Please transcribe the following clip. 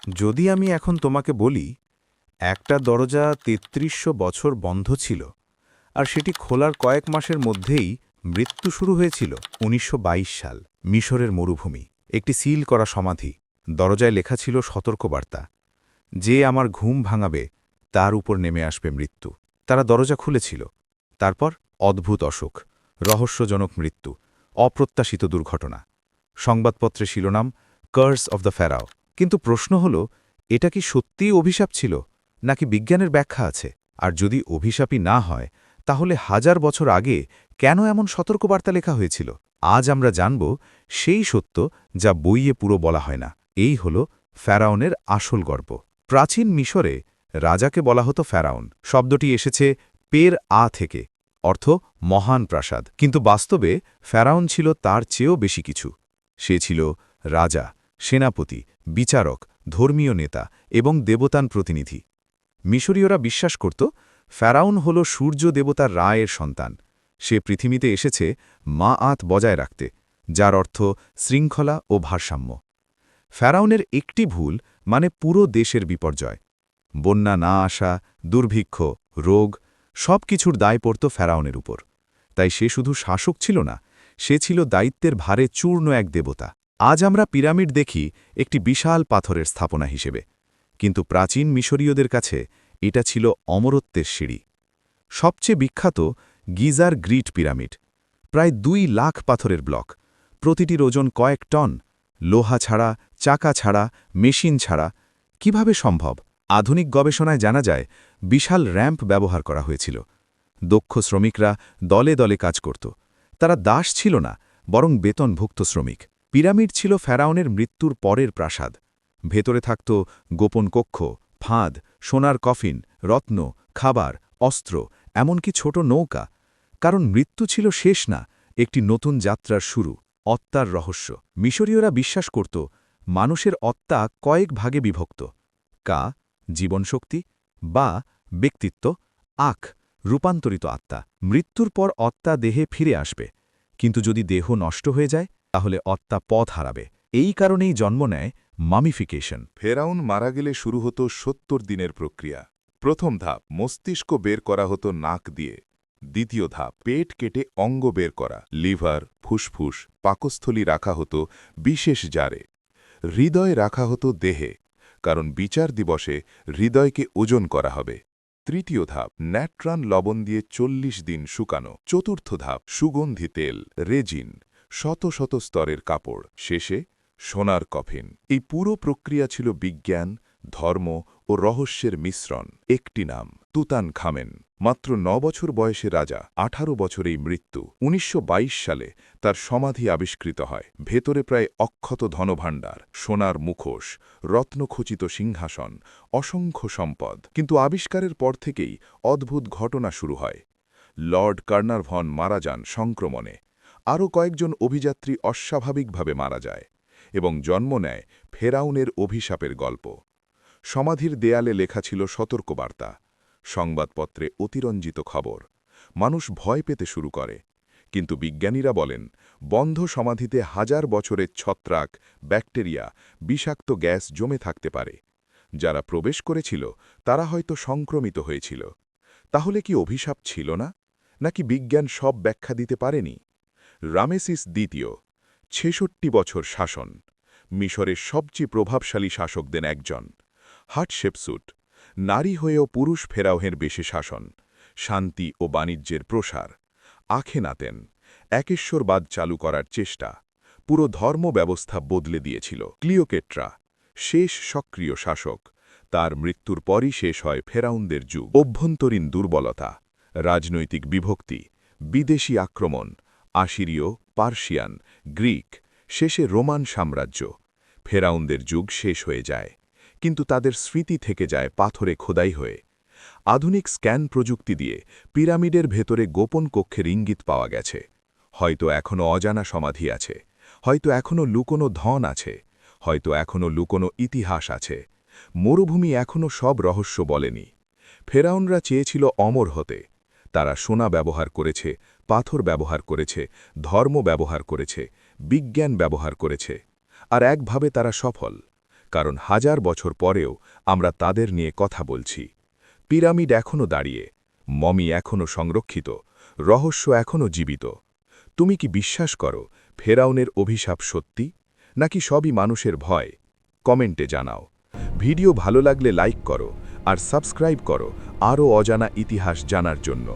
যদি আমি এখন তোমাকে বলি একটা দরজা ৩৩০০ বছর বন্ধ ছিল আর সেটি খোলার কয়েক মাসের মধ্যেই মৃত্যু শুরু হয়েছিল ১৯২২ সাল মিশরের মরুভূমি একটি সিল করা সমাধি দরজায় লেখা ছিল সতর্কবার্তা যে আমার ঘুম ভাঙাবে তার উপর নেমে আসবে মৃত্যু তারা দরজা খুলেছিল তারপর অদ্ভুত অসুখ রহস্যজনক মৃত্যু অপ্রত্যাশিত দুর্ঘটনা সংবাদপত্রে শিরোনাম কার্স অফ দ্য ফেরাও কিন্তু প্রশ্ন হল এটা কি সত্যিই অভিশাপ ছিল নাকি বিজ্ঞানের ব্যাখ্যা আছে আর যদি অভিশাপই না হয় তাহলে হাজার বছর আগে কেন এমন সতর্কবার্তা লেখা হয়েছিল আজ আমরা জানব সেই সত্য যা বইয়ে পুরো বলা হয় না এই হল ফেরাউনের আসল গল্প প্রাচীন মিশরে রাজাকে বলা হতো ফেরাউন শব্দটি এসেছে পের থেকে অর্থ মহান প্রাসাদ কিন্তু বাস্তবে ফেরাউন ছিল তার চেয়েও বেশি কিছু সে ছিল রাজা সেনাপতি বিচারক ধর্মীয় নেতা এবং দেবতান প্রতিনিধি মিশরীয়রা বিশ্বাস করত ফেরাউন হল সূর্য দেবতার রায়ের সন্তান সে পৃথিবীতে এসেছে মা বজায় রাখতে যার অর্থ শৃঙ্খলা ও ভারসাম্য ফেরাউনের একটি ভুল মানে পুরো দেশের বিপর্যয় বন্যা না আসা দুর্ভিক্ষ রোগ সব কিছুর দায় পড়ত ফেরাউনের উপর তাই সে শুধু শাসক ছিল না সে ছিল দায়িত্বের ভারে চূর্ণ এক দেবতা আজ আমরা পিরামিড দেখি একটি বিশাল পাথরের স্থাপনা হিসেবে কিন্তু প্রাচীন মিশরীয়দের কাছে এটা ছিল অমরত্বের সিঁড়ি সবচেয়ে বিখ্যাত গিজার গ্রিট পিরামিড প্রায় ২ লাখ পাথরের ব্লক প্রতিটির ওজন কয়েক টন লোহা ছাড়া চাকা ছাড়া মেশিন ছাড়া কিভাবে সম্ভব আধুনিক গবেষণায় জানা যায় বিশাল র্যাম্প ব্যবহার করা হয়েছিল দক্ষ শ্রমিকরা দলে দলে কাজ করত তারা দাস ছিল না বরং বেতনভুক্ত শ্রমিক পিরামিড ছিল ফেরাউনের মৃত্যুর পরের প্রাসাদ ভেতরে থাকত গোপন কক্ষ ফাঁদ সোনার কফিন রত্ন খাবার অস্ত্র এমনকি ছোট নৌকা কারণ মৃত্যু ছিল শেষ না একটি নতুন যাত্রার শুরু অত্মার রহস্য মিশরীয়রা বিশ্বাস করত মানুষের অত্মা কয়েক ভাগে বিভক্ত কা জীবনশক্তি বা ব্যক্তিত্ব আখ রূপান্তরিত আত্মা মৃত্যুর পর অত্মা দেহে ফিরে আসবে কিন্তু যদি দেহ নষ্ট হয়ে যায় তাহলে অত্মা পথ হারাবে এই কারণেই জন্ম নেয় মামিফিকেশন ফেরাউন মারা গেলে শুরু হতো ৭০ দিনের প্রক্রিয়া প্রথম ধাপ মস্তিষ্ক বের করা হতো নাক দিয়ে দ্বিতীয় ধাপ পেট কেটে অঙ্গ বের করা লিভার ফুসফুস পাকস্থলী রাখা হতো বিশেষ জারে হৃদয় রাখা হতো দেহে কারণ বিচার দিবসে হৃদয়কে ওজন করা হবে তৃতীয় ধাপ ন্যাট্রান লবণ দিয়ে ৪০ দিন শুকানো চতুর্থ ধাপ সুগন্ধি তেল রেজিন শত শত স্তরের কাপড় শেষে সোনার কফিন এই পুরো প্রক্রিয়া ছিল বিজ্ঞান ধর্ম ও রহস্যের মিশ্রণ একটি নাম তুতানখামেন মাত্র ৯ বছর বয়সে রাজা ১৮ বছরেই মৃত্যু ১৯২২ সালে তার সমাধি আবিষ্কৃত হয় ভেতরে প্রায় অক্ষত ধনভাণ্ডার সোনার মুখোশ রত্নখচিত সিংহাসন অসংখ্য সম্পদ কিন্তু আবিষ্কারের পর থেকেই অদ্ভুত ঘটনা শুরু হয় লর্ড কার্নারভন মারা যান সংক্রমণে আরও কয়েকজন অভিযাত্রী অস্বাভাবিকভাবে মারা যায় এবং জন্ম নেয় ফেরাউনের অভিশাপের গল্প সমাধির দেয়ালে লেখা ছিল সতর্কবার্তা সংবাদপত্রে অতিরঞ্জিত খবর মানুষ ভয় পেতে শুরু করে কিন্তু বিজ্ঞানীরা বলেন বন্ধ সমাধিতে হাজার বছরের ছত্রাক ব্যাকটেরিয়া বিষাক্ত গ্যাস জমে থাকতে পারে যারা প্রবেশ করেছিল তারা হয়তো সংক্রমিত হয়েছিল তাহলে কি অভিশাপ ছিল না নাকি বিজ্ঞান সব ব্যাখ্যা দিতে পারেনি রামেসিস দ্বিতীয় ৬৬ বছর শাসন মিশরের সবচেয়ে প্রভাবশালী শাসকদের একজন হাটশেপসুট নারী হয়েও পুরুষ ফেরাওহের বেশে শাসন শান্তি ও বাণিজ্যের প্রসার আখেনাতেন একেশ্বরবাদ চালু করার চেষ্টা পুরো ধর্ম ব্যবস্থা বদলে দিয়েছিল ক্লিওকেট্রা শেষ সক্রিয় শাসক তার মৃত্যুর পরই শেষ হয় ফেরাউনদের যুগ অভ্যন্তরীণ দুর্বলতা রাজনৈতিক বিভক্তি বিদেশি আক্রমণ আসিরীয় পার্সিয়ান গ্রিক শেষে রোমান সাম্রাজ্য ফেরাউনদের যুগ শেষ হয়ে যায় কিন্তু তাদের স্মৃতি থেকে যায় পাথরে খোদাই হয়ে আধুনিক স্ক্যান প্রযুক্তি দিয়ে পিরামিডের ভেতরে গোপন কক্ষের ইঙ্গিত পাওয়া গেছে হয়তো এখনও অজানা সমাধি আছে হয়তো এখনও লুকোনো ধন আছে হয়তো এখনও লুকোনো ইতিহাস আছে মরুভূমি এখনও সব রহস্য বলেনি ফেরাউনরা চেয়েছিল অমর হতে তারা সোনা ব্যবহার করেছে পাথর ব্যবহার করেছে ধর্ম ব্যবহার করেছে বিজ্ঞান ব্যবহার করেছে আর একভাবে তারা সফল কারণ হাজার বছর পরেও আমরা তাদের নিয়ে কথা বলছি। পিরামিড এখনও দাঁড়িয়ে, মমি এখনও সংরক্ষিত, রহস্য এখনও জীবিত। তুমি কি বিশ্বাস করো ফেরাউনের অভিশাপ সত্যি, নাকি সবই মানুষের ভয়? কমেন্টে জানাও। ভিডিও ভালো লাগলে লাইক করো আর সাবস্ক্রাইব করো আরও অজানা ইতিহাস জানার জন্য।